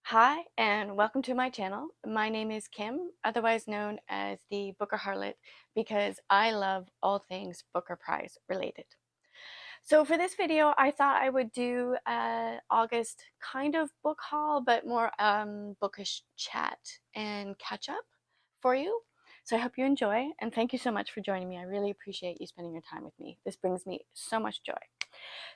Hi, and welcome to my channel. My name is Kim, otherwise known as the Booker Harlot, because I love all things Booker Prize related. So for this video, I thought I would do August kind of book haul, but more bookish chat and catch up for you. So I hope you enjoy, and thank you so much for joining me. I really appreciate you spending your time with me. This brings me so much joy.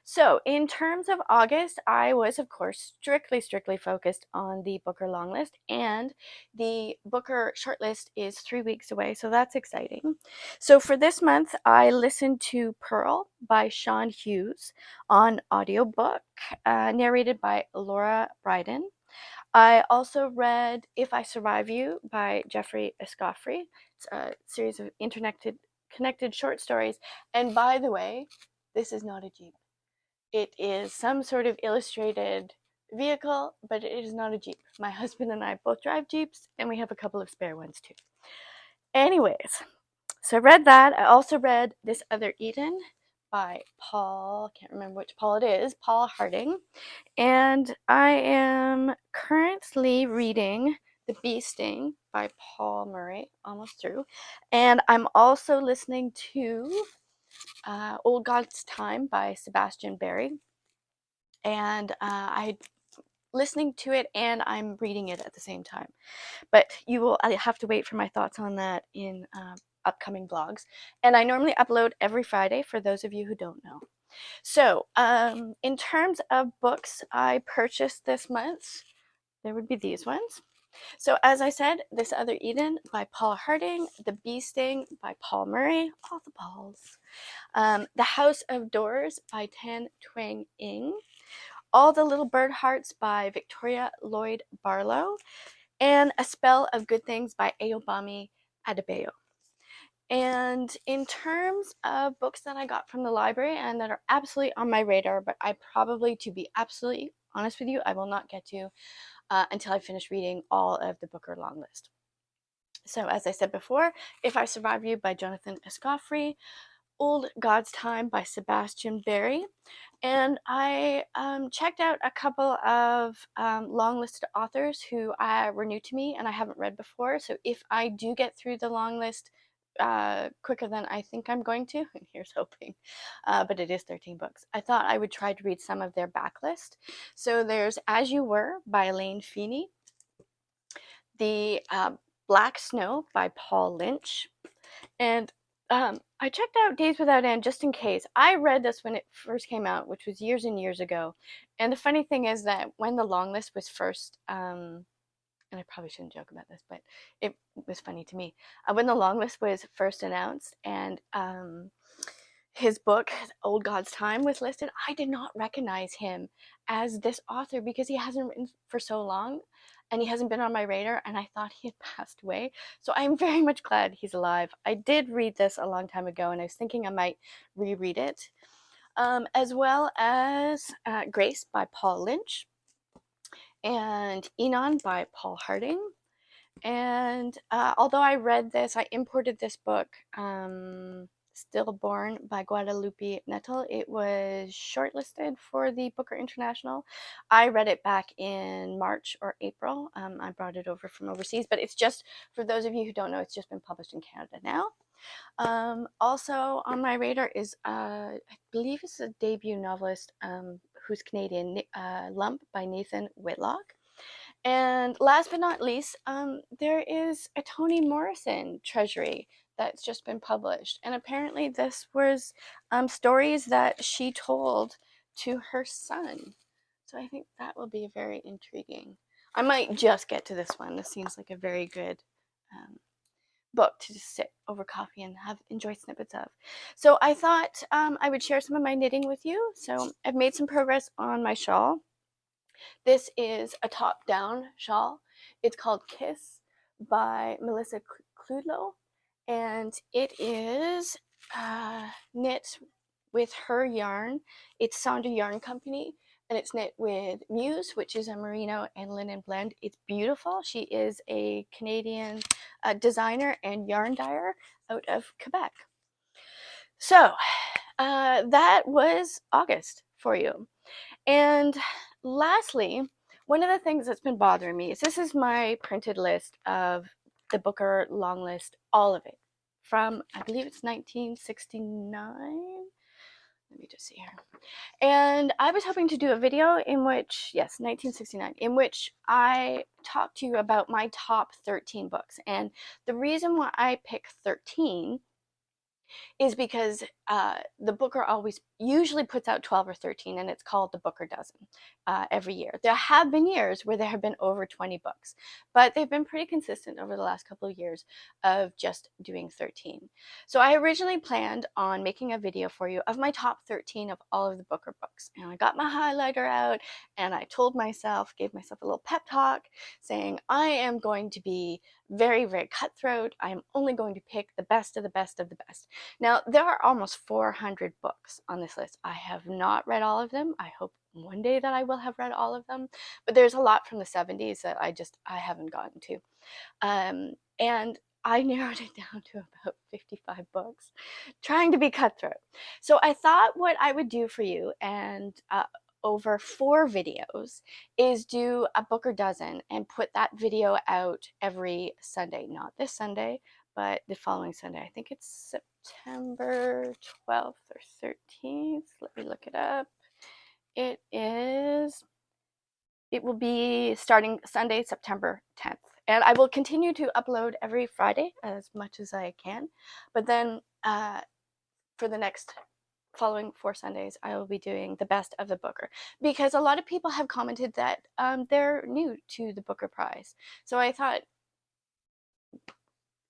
So in terms of August, I was, of course, strictly focused on the Booker long list, and the Booker shortlist is 3 weeks away, so that's exciting. So for this month, I listened to Pearl by Sean Hughes on audiobook, narrated by Laura Bryden. I also read If I Survive You by Jeffrey Escoffrey. It's a series of connected short stories. And by the way, this is not a Jeep. It is some sort of illustrated vehicle, but it is not a Jeep. My husband and I both drive Jeeps, and we have a couple of spare ones too. Anyways, so I read that. I also read This Other Eden by Paul, can't remember which Paul it is, Paul Harding. And I am currently reading The Bee Sting by Paul Murray, almost through. And I'm also listening to Old God's Time by Sebastian Barry. And I listening to it and I'm reading it at the same time. But I have to wait for my thoughts on that in upcoming vlogs. And I normally upload every Friday for those of you who don't know. So in terms of books I purchased this month, there would be these ones. So as I said, This Other Eden by Paul Harding, The Bee Sting by Paul Murray, all the Pauls. The House of Doors by Tan Twang Ing. All the Little Bird Hearts by Victoria Lloyd Barlow, and A Spell of Good Things by Ayobami Adebayo. And in terms of books that I got from the library and that are absolutely on my radar, but I probably, to be absolutely honest with you, I will not get to until I finish reading all of the Booker long list. So as I said before, If I Survive You by Jonathan Escoffrey, Old God's Time by Sebastian Barry. And I checked out a couple of long listed authors who were new to me and I haven't read before. So if I do get through the long list quicker than I think I'm going to, and here's hoping, but it is 13 books, I thought I would try to read some of their backlist. So there's As You Were by Elaine Feeney, The Black Snow by Paul Lynch, and I checked out Days Without End just in case. I read this when it first came out, which was years and years ago. And the funny thing is that when the long list was first, and I probably shouldn't joke about this, but it was funny to me. When the long list was first announced and his book, Old God's Time, was listed, I did not recognize him as this author because he hasn't written for so long and he hasn't been on my radar, and I thought he had passed away. So I'm very much glad he's alive. I did read this a long time ago and I was thinking I might reread it. As well as Grace by Paul Lynch and Enon by Paul Harding. And although I read this, I imported this book, Stillborn by Guadalupe Nettle. It was shortlisted for the Booker International. I read it back in March or April. I brought it over from overseas, but it's just, for those of you who don't know, it's just been published in Canada now. Also on my radar is, I believe it's a debut novelist who's Canadian, Lump by Nathan Whitlock. And last but not least, there is a Toni Morrison treasury that's just been published. And apparently this was stories that she told to her son. So I think that will be very intriguing. I might just get to this one. This seems like a very good book to just sit over coffee and enjoy snippets of. So I thought I would share some of my knitting with you. So I've made some progress on my shawl. This is a top-down shawl. It's called Kiss by Melissa Kludlow, and it is knit with her yarn. It's Sandra Yarn Company, and it's knit with Muse, which is a merino and linen blend. It's beautiful. She is a Canadian designer and yarn dyer out of Quebec. So that was August for you. And lastly, one of the things that's been bothering me is this is my printed list of the Booker long list, all of it, from, I believe it's 1969. Let me just see here. And I was hoping to do a video in which, yes, 1969, in which I talk to you about my top 13 books. And the reason why I pick 13 is because the Booker always usually puts out 12 or 13, and it's called the Booker Dozen every year. There have been years where there have been over 20 books, but they've been pretty consistent over the last couple of years of just doing 13. So I originally planned on making a video for you of my top 13 of all of the Booker books, and I got my highlighter out and I told myself, gave myself a little pep talk saying I am going to be very, very cutthroat. I am only going to pick the best of the best of the best. Now, there are almost 400 books on this list. I have not read all of them. I hope one day that I will have read all of them, but there's a lot from the 70s that I haven't gotten to. And I narrowed it down to about 55 books, trying to be cutthroat. So I thought what I would do for you, and over 4 videos, is do a Booker Dozen and put that video out every Sunday. Not this Sunday, but the following Sunday. I think it's September 12th or 13th. Let me look it up. It will be starting Sunday, September 10th. And I will continue to upload every Friday as much as I can. But then for the next following 4 Sundays, I will be doing the best of the Booker, because a lot of people have commented that they're new to the Booker Prize. So I thought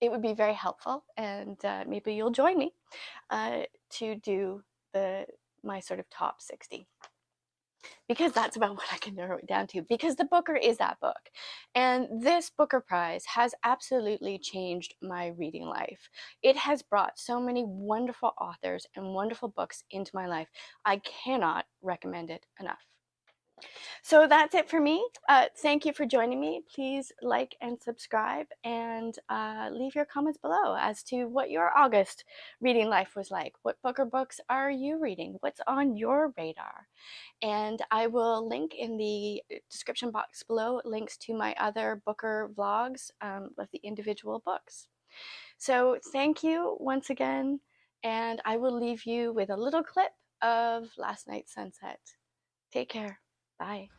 it would be very helpful, and maybe you'll join me to do my sort of top 60. Because that's about what I can narrow it down to, because the Booker is that book. And this Booker Prize has absolutely changed my reading life. It has brought so many wonderful authors and wonderful books into my life. I cannot recommend it enough. So that's it for me. Thank you for joining me. Please like and subscribe, and leave your comments below as to what your August reading life was like. What Booker books are you reading? What's on your radar? And I will link in the description box below links to my other Booker vlogs of the individual books. So thank you once again, and I will leave you with a little clip of last night's sunset. Take care. Bye.